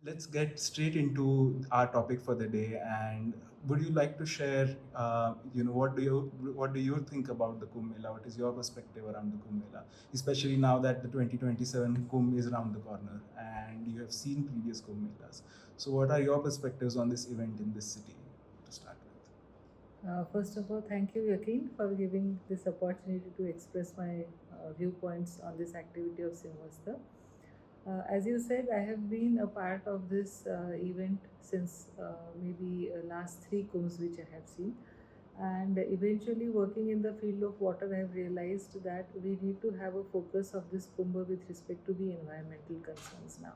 let's get straight into our topic for the day. And would you like to share, what do you think about the Kumbh Mela? What is your perspective around the Kumbh Mela, especially now that the 2027 Kumbh is around the corner and you have seen previous Kumbh Melas? So, what are your perspectives on this event in this city to start with? First of all, thank you, Yakin, for giving this opportunity to express my viewpoints on this activity of Simvasta. As you said, I have been a part of this event since maybe last three Kumbhs which I have seen. And eventually, working in the field of water, I have realized that we need to have a focus of this Kumbh with respect to the environmental concerns now.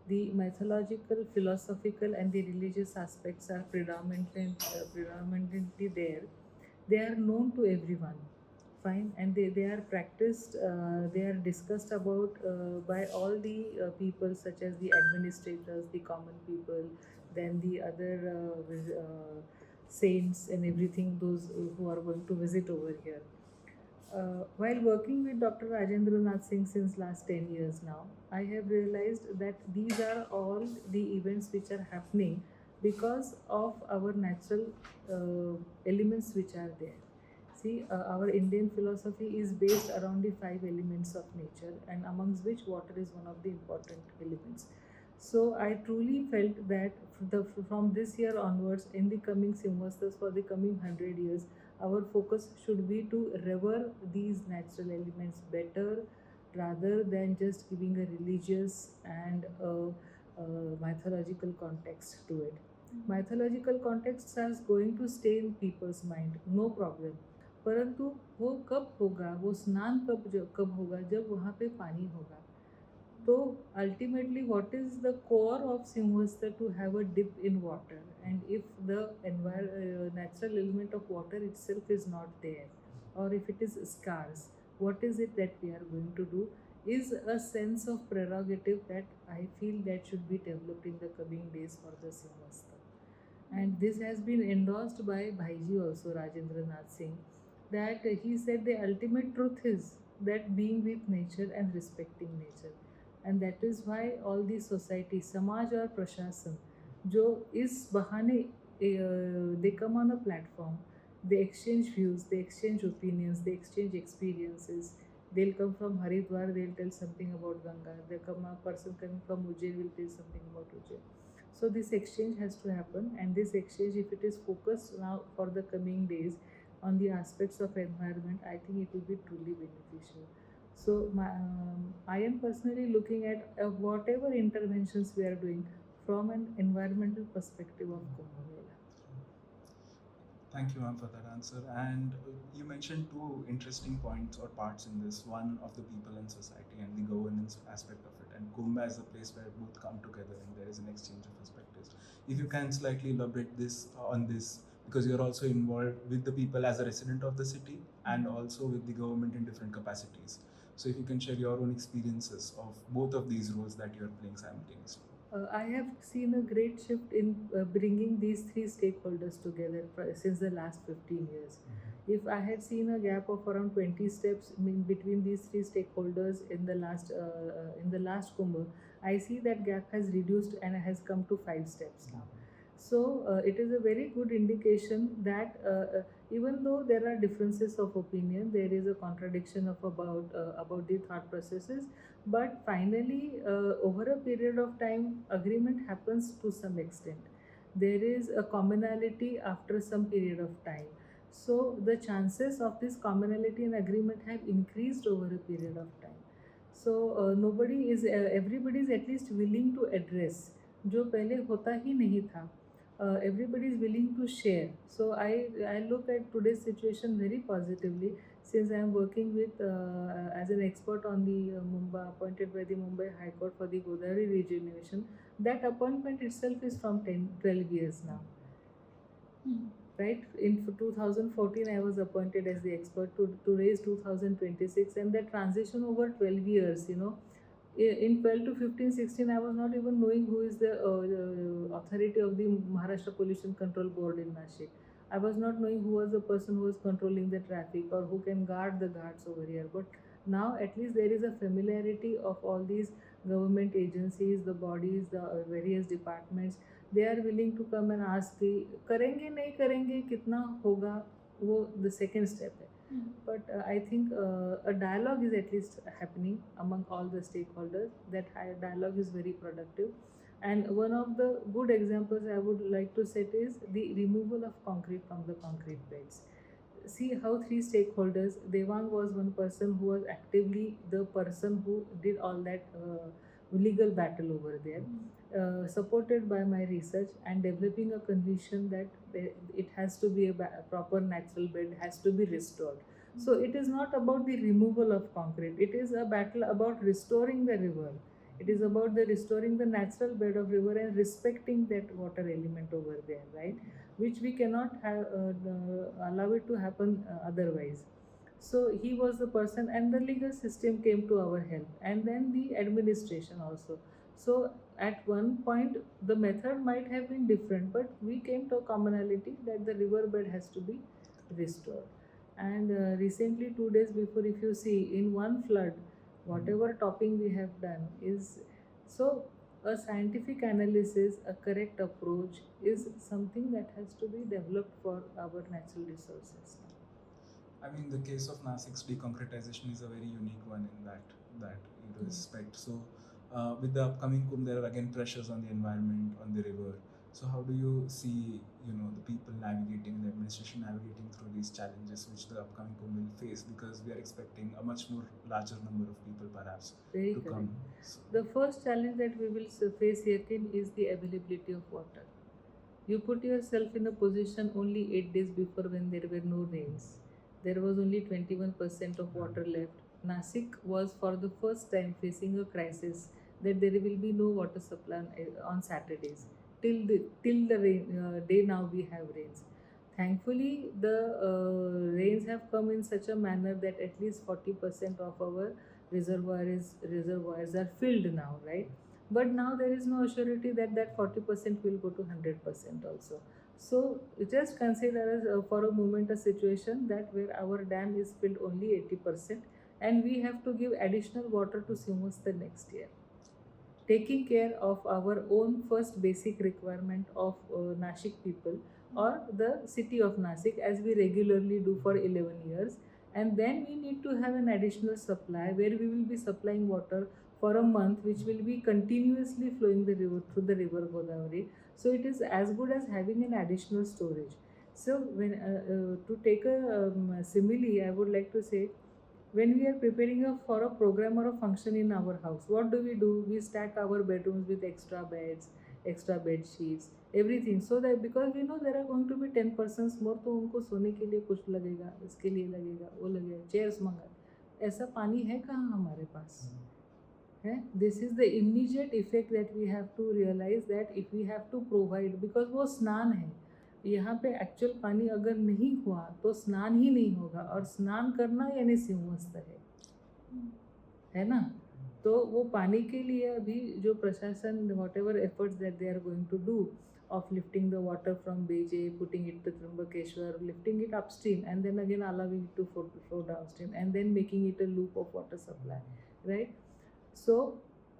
The mythological, philosophical, and the religious aspects are predominantly there. They are known to everyone, fine, and they are practiced, they are discussed about by all the people, such as the administrators, the common people, then the other saints and everything, those who are going to visit over here. While working with Dr. Rajendra Nath Singh since last 10 years now, I have realized that these are all the events which are happening because of our natural elements which are there. See, our Indian philosophy is based around the five elements of nature, and amongst which water is one of the important elements. So I truly felt that from this year onwards, in the coming semesters, for the coming 100 years, our focus should be to revere these natural elements better, rather than just giving a religious and mythological context to it. Mythological context is going to stay in people's mind, no problem. परंतु वो कब होगा, वो स्नान कब होगा, जब वहाँ पे पानी होगा. So ultimately, what is the core of Simhasta? To have a dip in water, and if the natural element of water itself is not there, or if it is scarce, what is it that we are going to do? Is a sense of prerogative that I feel that should be developed in the coming days for the Simhasta. And this has been endorsed by Bhaiji also, Rajendra Nath Singh, that he said the ultimate truth is that being with nature and respecting nature. And that is why all these societies, Samaj or Prashasan, जो इस बहाने they come on a platform, they exchange views, they exchange opinions, they exchange experiences. They'll come from Haridwar, they'll tell something about Ganga. They'll come a person coming from Ujjain will tell something about Ujjain. So this exchange has to happen, and this exchange, if it is focused now for the coming days on the aspects of environment, I think it will be truly beneficial. So I am personally looking at whatever interventions we are doing from an environmental perspective of Kumbh Mela. Thank you, ma'am, for that answer. And you mentioned two interesting points or parts in this. One of the people in society and the governance aspect of it, and Kumbh as a place where both come together and there is an exchange of perspectives. If you can slightly elaborate this on this, because you're also involved with the people as a resident of the city and also with the government in different capacities. So if you can share your own experiences of both of these roles that you're playing simultaneously. I have seen a great shift in bringing these three stakeholders together since the last 15 years. If I had seen a gap of around 20 steps in between these three stakeholders in the last Kumbh, I see that gap has reduced and has come to 5 steps now. So it is a very good indication that even though there are differences of opinion, there is a contradiction of about the thought processes, but finally, over a period of time, agreement happens to some extent. There is a commonality after some period of time. So the chances of this commonality and agreement have increased over a period of time. So everybody is at least willing to address जो पहले होता ही नहीं था. Everybody is willing to share. So I look at today's situation very positively, since I am working with as an expert on the Mumbai, appointed by the Mumbai High Court for the Godavari regeneration. That appointment itself is from 12 years now. Right? In 2014, I was appointed as the expert to raise 2026, and that transition over 12 years, in 12 to 15, 16, I was not even knowing who is the authority of the Maharashtra Pollution Control Board in Nashik. I was not knowing who was the person who was controlling the traffic or who can guard the guards over here. But now at least there is a familiarity of all these government agencies, the bodies, the various departments, they are willing to come and ask कि करेंगे नहीं करेंगे कितना होगा, वो the second step है. But I think a dialogue is at least happening among all the stakeholders. That dialogue is very productive. And one of the good examples I would like to set is the removal of concrete from the concrete beds. See how three stakeholders, Devang was one person who was actively the person who did all that legal battle over there, supported by my research and developing a conviction that it has to be a proper natural bed, has to be restored. So it is not about the removal of concrete, it is a battle about restoring the river. It is about the restoring the natural bed of river and respecting that water element over there, right? Which we cannot have, allow it to happen otherwise. So he was the person, and the legal system came to our help, and then the administration also. So at one point, the method might have been different, but we came to a commonality that the riverbed has to be restored. And recently, 2 days before, if you see, in one flood, whatever topping we have done is so. A scientific analysis, a correct approach is something that has to be developed for our natural resources. I mean, the case of Nasik's deconcretization is a very unique one in that respect. So, with the upcoming Kumbh, there are again pressures on the environment, on the river. So, how do you see, the people navigating, the administration navigating through these challenges which the upcoming Kumbh will face? Because we are expecting a much more larger number of people, perhaps, Very to correct. come. So, The first challenge that we will face here is the availability of water. You put yourself in a position only 8 days before when there were no rains. There was only 21% of water left. Nasik was for the first time facing a crisis that there will be no water supply on Saturdays. Till the day now we have rains. Thankfully, the rains have come in such a manner that at least 40% of our reservoirs are filled now, right? But now there is no surety that that 40% will go to 100% also. So just consider for a moment a situation that where our dam is filled only 80% and we have to give additional water to Simos the next year. Taking care of our own first basic requirement of Nashik people or the city of Nasik as we regularly do for 11 years, and then we need to have an additional supply where we will be supplying water for a month which will be continuously flowing the river through the river Godavari. So it is as good as having an additional storage. So when to take a simile, I would like to say, when we are preparing for a program or a function in our house, what do? We stack our bedrooms with extra beds, extra bed sheets, everything, so that because we know there are going to be 10 persons more, तो उनको सोने के लिए कुछ लगेगा, इसके लिए लगेगा, वो लगेगा, चेयर्स मंगा. ऐसा पानी है कहाँ हमारे पास है? This is the immediate effect that we have to realize, that if we have to provide, because वो स्नान है, यहाँ पे एक्चुअल पानी अगर नहीं हुआ तो स्नान ही नहीं होगा, और स्नान करना यानी सिंहस्थ है ना. तो वो पानी के लिए अभी जो प्रशासन whatever efforts that they are going to do of lifting the water from Beje, putting it to Trimbakeshwar, lifting it upstream and then again allowing it to flow downstream and then making it a loop of water supply, right? So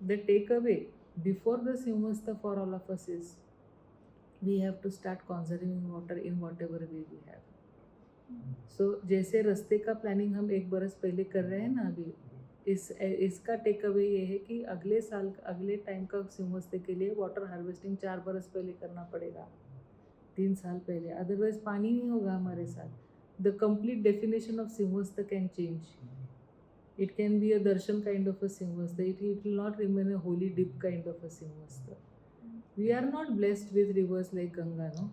the takeaway before the Simhastha for all of us is we have to start conserving water in whatever way we have. So जैसे रास्ते का planning हम 1 बरस पहले कर रहे हैं ना अभी, इसका टेक अवे ये है कि अगले साल अगले टाइम का सिंहस्थ के लिए वाटर हार्वेस्टिंग 4 बरस पहले करना पड़ेगा, 3 साल पहले, अदरवाइज पानी नहीं होगा हमारे साथ. The complete definition of Simhastha can change. It can be a darshan kind of a Simhastha. It will not remain a holy dip kind of a Simhastha. We are not blessed with rivers like Ganga, no?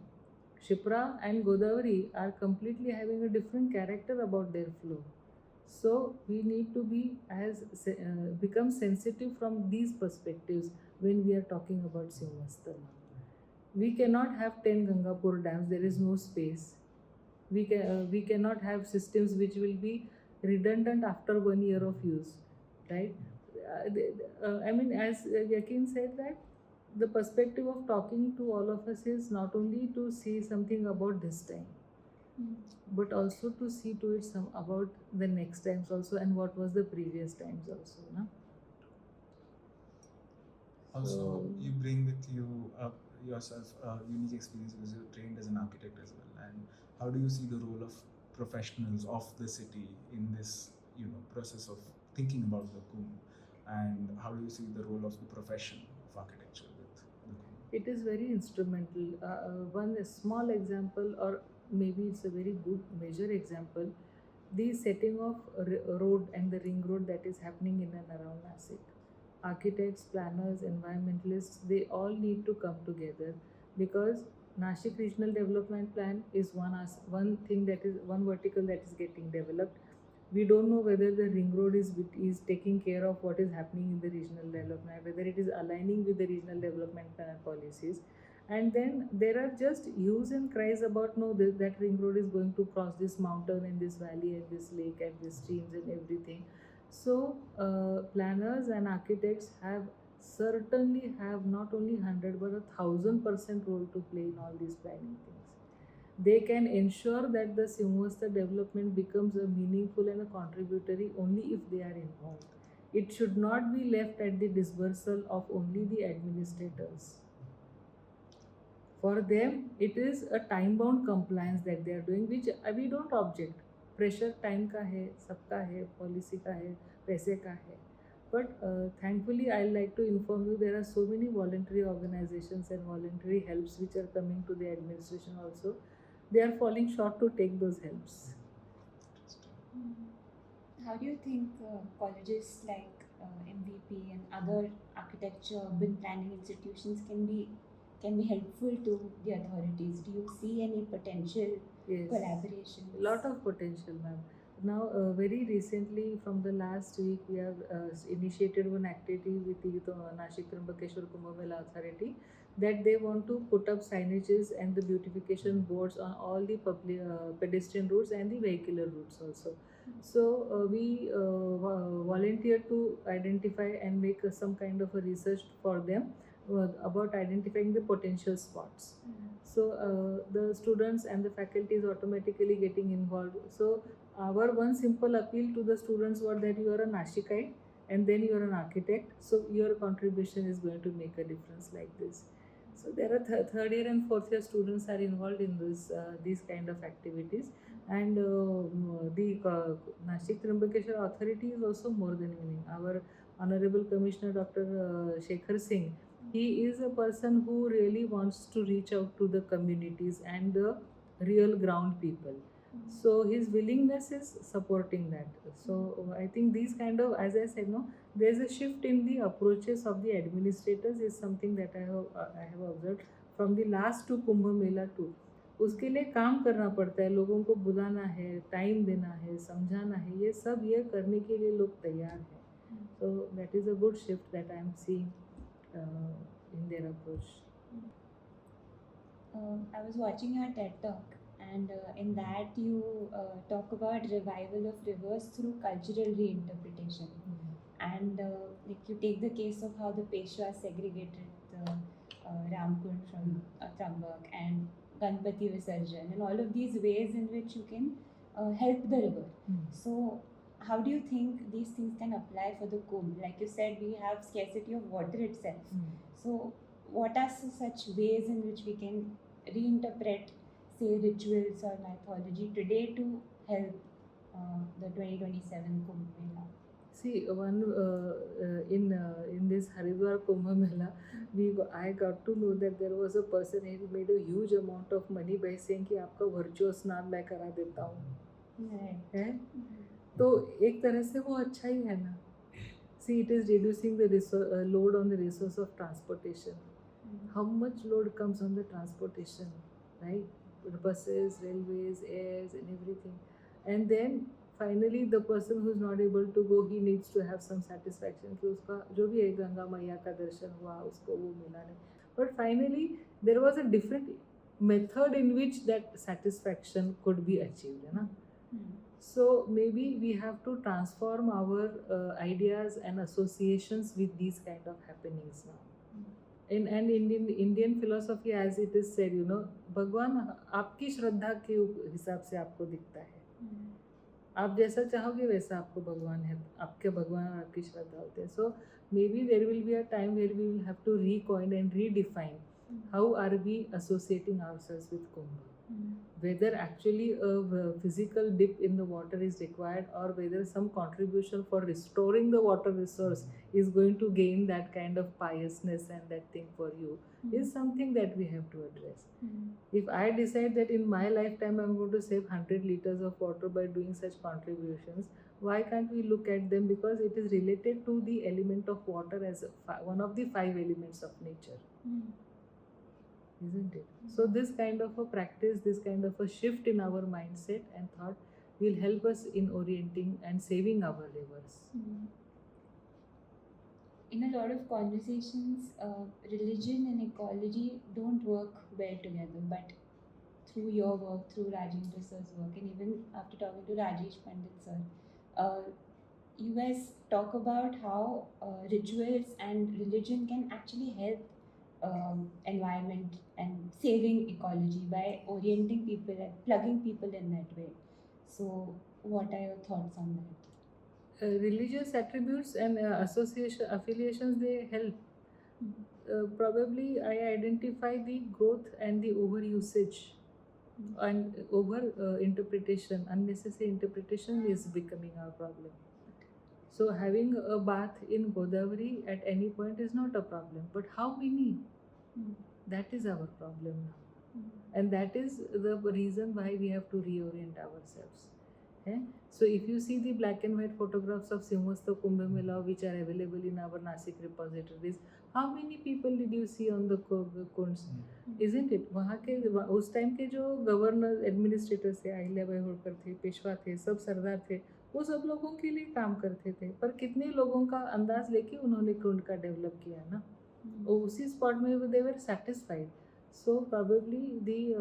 Shipra and Godavari are completely having a different character about their flow. So we need to be become sensitive from these perspectives when we are talking about Simhastha. We cannot have 10 Gangapur dams. There is no space. We cannot have systems which will be redundant after 1 year of use, right? I mean, as Yakin said, that the perspective of talking to all of us is not only to see something about this time, but also to see to it about the next times also and what was the previous times also, no? Also, So- you bring with you yourself a unique experience because you're trained as an architect as well. And how do you see the role of professionals of the city in this, process of thinking about the Kumbh? And how do you see the role of the profession of architecture with the Kumbh? It is very instrumental. One small example, or maybe it's a very good major example, the setting of road and the ring road that is happening in and around Nasik. Architects, planners, environmentalists, they all need to come together, because Nashik Regional Development Plan is one thing, that is one vertical that is getting developed. We don't know whether the ring road is taking care of what is happening in the regional development, whether it is aligning with the regional development plan policies. And then there are just hues and cries about, no, that ring road is going to cross this mountain and this valley and this lake and these streams and everything. So planners and architects certainly have not only 100 but 1,000% role to play in all these planning things. They can ensure that the Simhasta development becomes a meaningful and a contributory only if they are involved. It should not be left at the dispersal of only the administrators. For them, it is a time-bound compliance that they are doing, which we don't object. Pressure time का है, सबका है, policy का है, पैसे का है. But thankfully, I like to inform you, there are so many voluntary organizations and voluntary helps which are coming to the administration also. They are falling short to take those helps. How do you think colleges like MVP and other architecture urban planning institutions can be helpful to the authorities? Do you see any potential Yes. collaboration? Lot of potential, ma'am. Now, very recently, from the last week, we have initiated one activity with the Nashik Trimbakeshwar Kumbh Mela Authority, that they want to put up signages and the beautification boards on all the public pedestrian routes and the vehicular routes also. So we volunteer to identify and make some kind of a research for them about identifying the potential spots. So the students and the faculty is automatically getting involved. So our one simple appeal to the students was that you are a Nashikite and then you are an architect, so your contribution is going to make a difference like this. So there are third year and fourth year students are involved in these kind of activities. And the Nashik Trimbakeshwar Authority is also more than winning. Our Honorable Commissioner Dr. Shekhar Singh, he is a person who really wants to reach out to the communities and the real ground people. So his willingness is supporting that. So I think these kind of, as I said, no, there's a shift in the approaches of the administrators is something that I have observed from the last two Kumbh Mela too. उसके लिए काम करना पड़ता है, लोगों को बुलाना है, टाइम देना है, समझाना है, ये सब ये करने के लिए लोग तैयार हैं. So that is a good shift that I am seeing in their approach. I was watching your TED talk, and in that you talk about revival of rivers through cultural reinterpretation. And like you take the case of how the Peshwas segregated the Ramkund from Trambak and Ganpati Visarjan, and all of these ways in which you can help the river. So how do you think these things can apply for the Kumbh? Like you said, we have scarcity of water itself. So what are such ways in which we can reinterpret, say, rituals or mythology today to help the 2027 Kumbh Mela? See, one in this Haridwar Kumbh Mela, I got to know that there was a person who made a huge amount of money by saying कि आपका virtual स्नान मैं करा देता हूँ, है? तो एक तरह से वो अच्छा ही है ना. See, it is reducing the load on the resource of transportation. How much load comes on the transportation, right? The buses, railways, airs, and everything. And then finally, the person who is not able to go, he needs to have some satisfaction कि उसका जो भी है गंगा मैया का दर्शन हुआ, उसको वो मिला नहीं. But finally, there was a different method in which that satisfaction could be achieved, है ना? So maybe we have to transform our ideas and associations with these kind of happenings now. In Indian philosophy, as it is said, भगवान आपकी श्रद्धा के हिसाब से आपको दिखता है. आप जैसा चाहोगे वैसा आपको भगवान है, आपके भगवान और आपकी श्रद्धा होते हैं. So maybe there will be a time where we will have to recoin and redefine how are we associating ourselves with Kumbh. Whether actually a physical dip in the water is required, or whether some contribution for restoring the water resource is going to gain that kind of piousness and that thing for you, is something that we have to address. If I decide that in my lifetime I'm going to save 100 liters of water by doing such contributions, why can't we look at them, because it is related to the element of water as one of the 5 elements of nature, isn't it? So this kind of a practice, this kind of a shift in our mindset and thought will help us in orienting and saving our rivers. In a lot of conversations, religion and ecology don't work well together, but through your work, through Rajendra sir's work, and even after talking to Rajesh Pandit sir, you guys talk about how rituals and religion can actually help environment and saving ecology by orienting people and plugging people in that way. So, what are your thoughts on that? Religious attributes and association affiliations, they help. Probably I identify the growth and the overusage and over interpretation, unnecessary interpretation is becoming our problem. So having a bath in Godavari at any point is not a problem, but how many? That is our problem now. And that is the reason why we have to reorient ourselves. So if you see the black and white photographs of Simhastha Kumbh Mela which are available in our Nasik repositories, how many people did you see on the kunds? Isn't it? वहाँ के उस time के जो governor administrators थे, अहिल्याबाई होळकर थे, पेशवा थे, सब सरदार थे, वो सब लोगों के लिए काम करते थे, पर कितने लोगों का अंदाज लेके उन्होंने कुंड का डेवलप किया ना, और उसी स्पॉट में they were satisfied. So probably the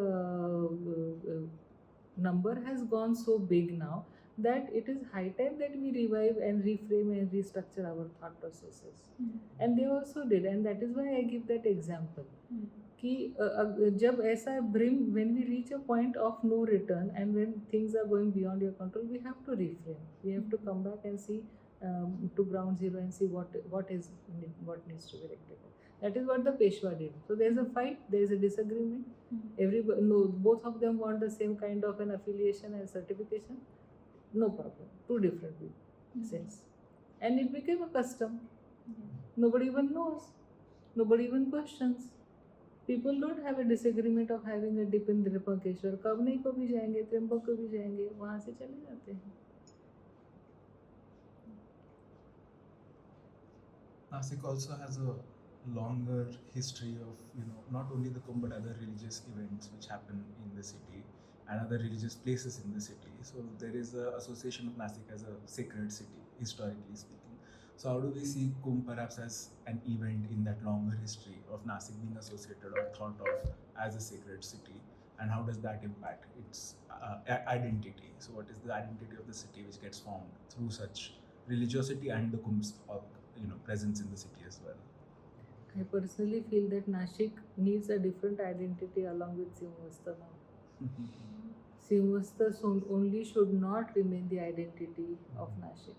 number has gone so big now that it is high time that we revive and reframe and restructure our thought processes. And they also did, and that is why I give that example. कि जब ऐसा brim, when we reach a point of no return and when things are going beyond your control, we have to reframe. We have to come back and see to ground zero and see what needs to be rectified. That is what the Peshwa did. So there is a fight, there is a disagreement. Both of them want the same kind of an affiliation and certification. No problem. Two different sense. And it became a custom. Nobody even knows. Nobody even questions. People don't have a disagreement of having a dip in Trimbakeshwar. Kavni को भी जाएंगे, त्रिम्बक को भी जाएंगे, वहाँ से चले जाते हैं. Nasik also has a longer history of, not only the Kumbh but other religious events which happen in the city and other religious places in the city. So there is a association of Nasik as a sacred city, historically speaking. So how do we see Kumbh perhaps as an event in that longer history of Nasik being associated or thought of as a sacred city, and how does that impact its identity? So what is the identity of the city which gets formed through such religiosity and the Kumbh's presence in the city as well? I personally feel that Nashik needs a different identity along with Simhastha now. Simhastha only should not remain the identity of Nashik.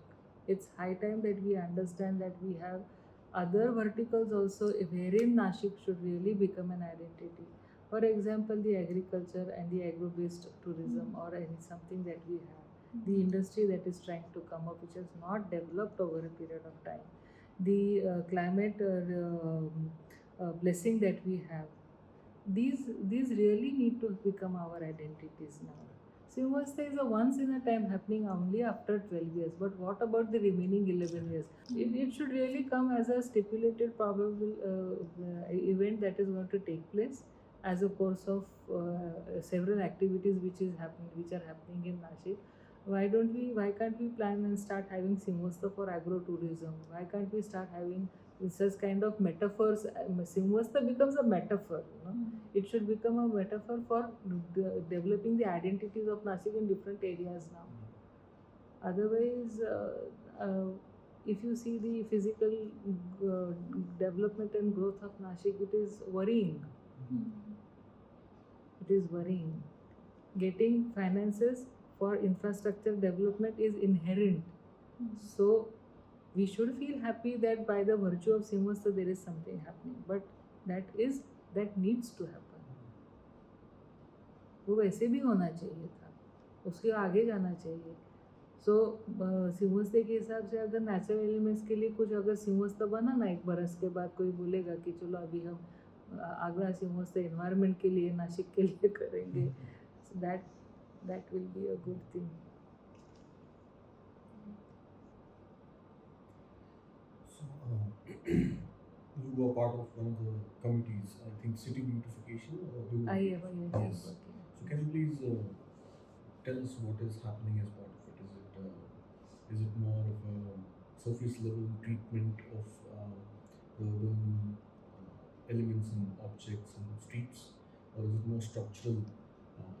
It's high time that we understand that we have other verticals also wherein Nashik should really become an identity. For example, the agriculture and the agro-based tourism or something that we have. The industry that is trying to come up which has not developed over a period of time. The climate blessing that we have. These really need to become our identities now. Simhastha is a once in a time happening only after 12 years, but what about the remaining 11 years? It should really come as a stipulated probable event that is going to take place as a course of several activities which are happening in Nashik. Why can't we plan and start having Simhastha for agro-tourism? Why can't we start having such kind of metaphors? Simhastha becomes a metaphor, It should become a metaphor for developing the identities of Nashik in different areas now. Otherwise, if you see the physical development and growth of Nashik, it is worrying. It is worrying. Getting finances for infrastructure development is inherent. So We should feel happy that by the virtue of Simhastha there is something happening, but that needs to happen. वो वैसे भी होना चाहिए था, उसके आगे जाना चाहिए. सो सिंहस्थ के हिसाब से अगर नेचुरल एलिमेंट्स के लिए कुछ अगर सिंहस्थ बना ना, एक बरस के बाद कोई बोलेगा कि चलो अभी हम अगला सिंहस्थ एनवायरनमेंट के लिए, नासिक के लिए करेंगे, so that will be a good thing. So you were part of one of the committees, I think city beautification. I am Yes. working. So can you please tell us what is happening as part of it? Is it more of a surface level treatment of the urban elements and objects and streets, or is it more structural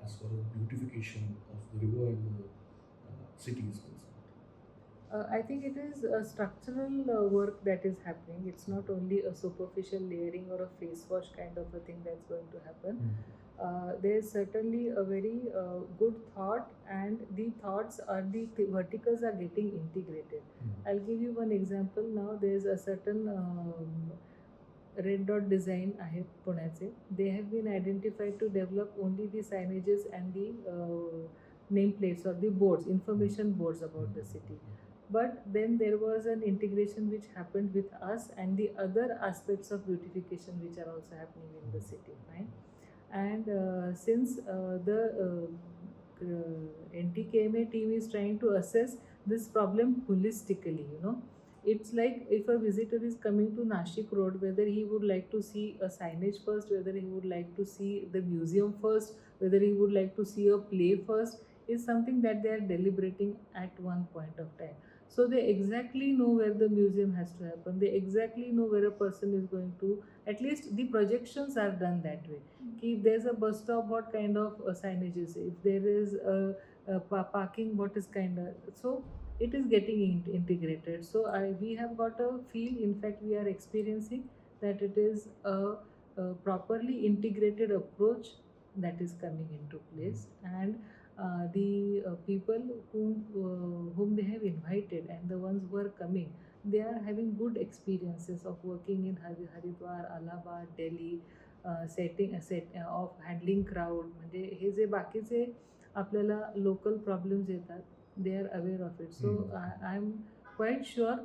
as far as beautification of the river and the city is concerned? I think it is a structural work that is happening. It's not only a superficial layering or a face wash kind of a thing that's going to happen. There is certainly a very good thought, and the thoughts are the verticals are getting integrated. I'll give you one example now. There is a certain red dot design आहे पुण्याचे. They have been identified to develop only the signages and the nameplates or the boards, information boards about the city. But then there was an integration which happened with us and the other aspects of beautification which are also happening in the city, right? And since the NTKMA team is trying to assess this problem holistically, it's like if a visitor is coming to Nashik Road, whether he would like to see a signage first, whether he would like to see the museum first, whether he would like to see a play first, is something that they are deliberating at one point of time. So they exactly know where the museum has to happen. They exactly know where a person is going to. At least the projections are done that way. If there's a bus stop, what kind of signage is it? If there is a parking, what is kind of. So it is getting integrated. So we have got a feel. In fact, we are experiencing that it is a properly integrated approach that is coming into place, and the people whom they have invited and the ones who are coming, they are having good experiences of working in Haridwar, Allahabad, Delhi, of handling crowd. म्हणजे हे जे बाकीचे आपल्याला local problems येतात, they are aware of it. So I am quite sure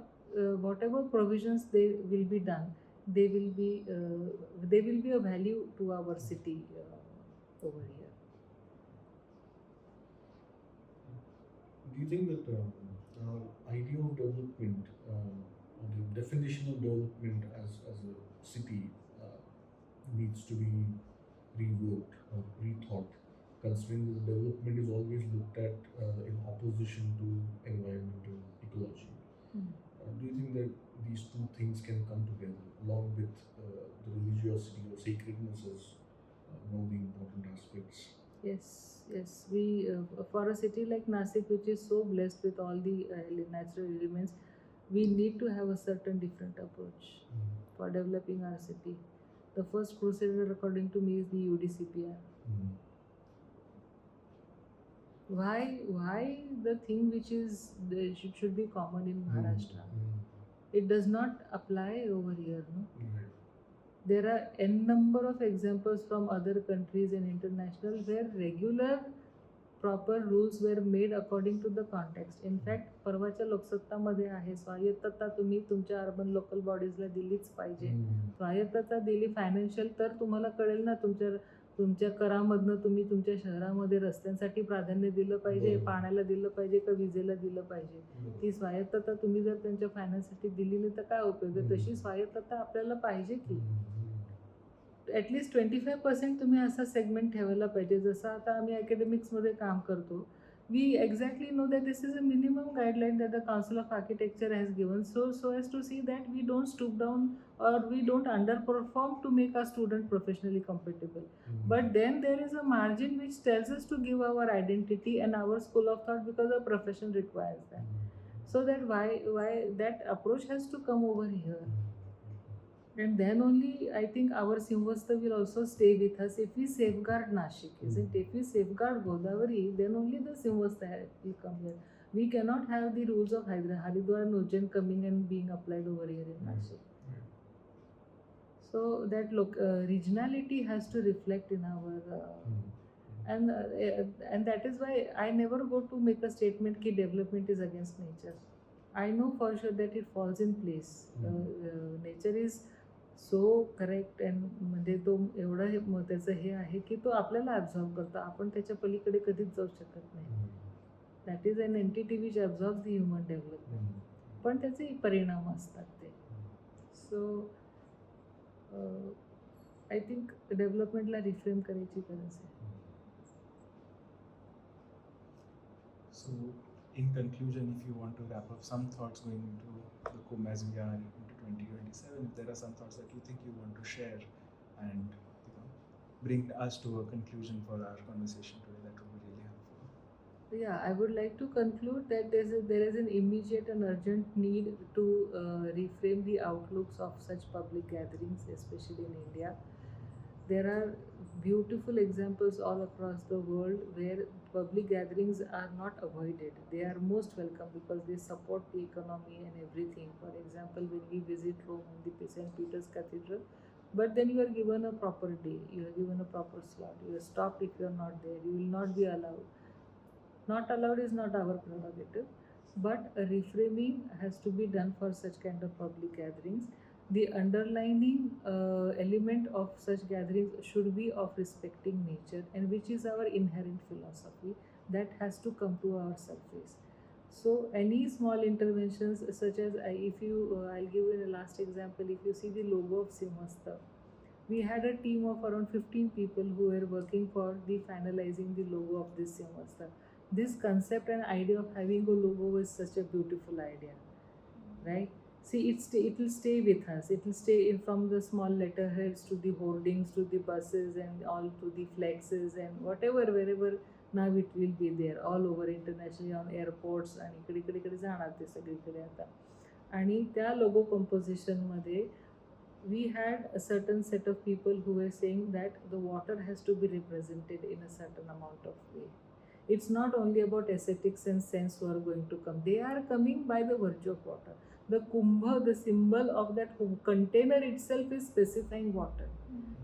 whatever provisions they will be done, they will be a value to our city over here. Do you think that our idea of development or the definition of development as a city needs to be reworked or rethought, considering that the development is always looked at in opposition to environmental ecology? Do you think that these two things can come together along with the religiosity or sacredness as one of the important aspects? Yes. We for a city like Nasik, which is so blessed with all the natural elements, we need to have a certain different approach for developing our city. The first crusader, according to me, is the UDCPR. Why the thing which is should be common in Maharashtra? It does not apply over here, no? There are n number of examples from other countries and international where regular proper rules were made according to the context. In fact, परवाच्या लोकसत्तामध्ये आहे स्वायत्तता तुम्ही तुमच्या urban local बॉडीजला दिलीच पाहिजे. स्वायत्तता दिली financial तर तुम्हाला कळेल ना, तुमच्या करामधनं तुम्ही तुमच्या शहरामध्ये रस्त्यांसाठी प्राधान्य दिलं पाहिजे, पाण्याला दिलं पाहिजे का विजेला दिलं पाहिजे. ती स्वायत्तता तुम्ही जर त्यांच्या फायनान्ससाठी दिली नाही तर काय उपयोग आहे. तशी स्वायत्तता आपल्याला पाहिजे की ॲटलिस्ट 25% तुम्ही असा सेगमेंट ठेवायला पाहिजे. जसं आता आम्ही अकॅडमिक्समध्ये काम करतो, we exactly know that this is a minimum guideline that the Council of Architecture has given, so as to see that we don't stoop down or we don't underperform to make our student professionally compatible. But then there is a margin which tells us to give our identity and our school of thought because the profession requires that. So that why that approach has to come over here. And then only I think our Simhastha will also stay with us if we safeguard Nashik, isn't it? If we safeguard Godavari, then only the Simhastha will come here. We cannot have the rules of Haridwar and Ujjain coming and being applied over here in Nashik. So that regionality has to reflect in our and that is why I never go to make a statement that development is against nature. I know for sure that it falls in place. Nature is so correct and म्हणजे तो एवढा त्याचं हे आहे की तो आपल्याला absorb करतो. आपण त्याच्या पलीकडे कधीच जाऊ शकत नाही. That is an entity which absorb the human development. पण त्याचे परिणाम असतात ते. सो आय थिंक डेव्हलपमेंटला रिफ्रेम करायची गरज आहे. So, in conclusion, if you want to wrap up some thoughts going into the Kumbh as we are into 2027, if there are some thoughts that you think you want to share and bring us to a conclusion for our conversation today, that would be really helpful. Yeah, I would like to conclude that there is an immediate and urgent need to reframe the outlooks of such public gatherings, especially in India. There are beautiful examples all across the world where public gatherings are not avoided. They are most welcome because they support the economy and everything. For example, when we visit Rome in the St. Peter's Cathedral, but then you are given a proper day, you are given a proper slot, you are stopped if you are not there, you will not be allowed. Not allowed is not our prerogative, but a reframing has to be done for such kind of public gatherings. The underlining element of such gatherings should be of respecting nature, and which is our inherent philosophy that has to come to our surface. So any small interventions such as I'll give you a last example. If you see the logo of Simhastha, we had a team of around 15 people who were working for the finalizing the logo of this Simhastha. This concept and idea of having a logo is such a beautiful idea, right? See, it will stay with us. It will stay in from the small letterheads to the hoardings to the buses and all to the flexes and whatever, wherever. Now it will be there all over internationally on airports आणि इकडे जाणार ते सगळीकडे आता. आणि त्या लोगो कंपोजिशनमध्ये we had a certain set of people who were saying that the water has to be represented in a certain amount of way. It's not only about aesthetics and sense who are going to come. They are coming by the virtue of water. The kumbha, the symbol of that container itself is specifying water.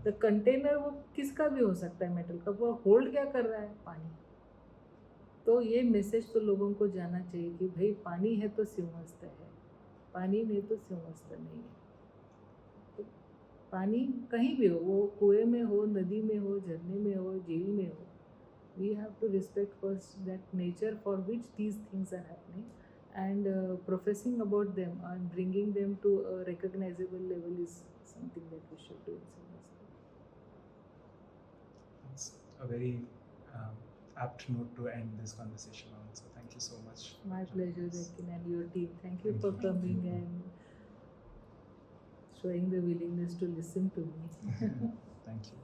The container वो किसका भी हो सकता है metal का, वो hold क्या कर रहा है? पानी. तो ये मैसेज तो लोगों को जाना चाहिए कि भाई पानी है तो सिंहस्थ है, पानी नहीं तो सिंहस्थ नहीं है. तो पानी कहीं भी हो, वो कुएं में हो, नदी में हो, झरने में हो, झील में हो, we have to respect first that nature for which these things are happening, and professing about them and bringing them to a recognizable level is something that we should do in some way. It's a very apt note to end this conversation on. So thank you so much. My pleasure, Rekin, and your team. Thank you for coming and showing the willingness to listen to me. Thank you.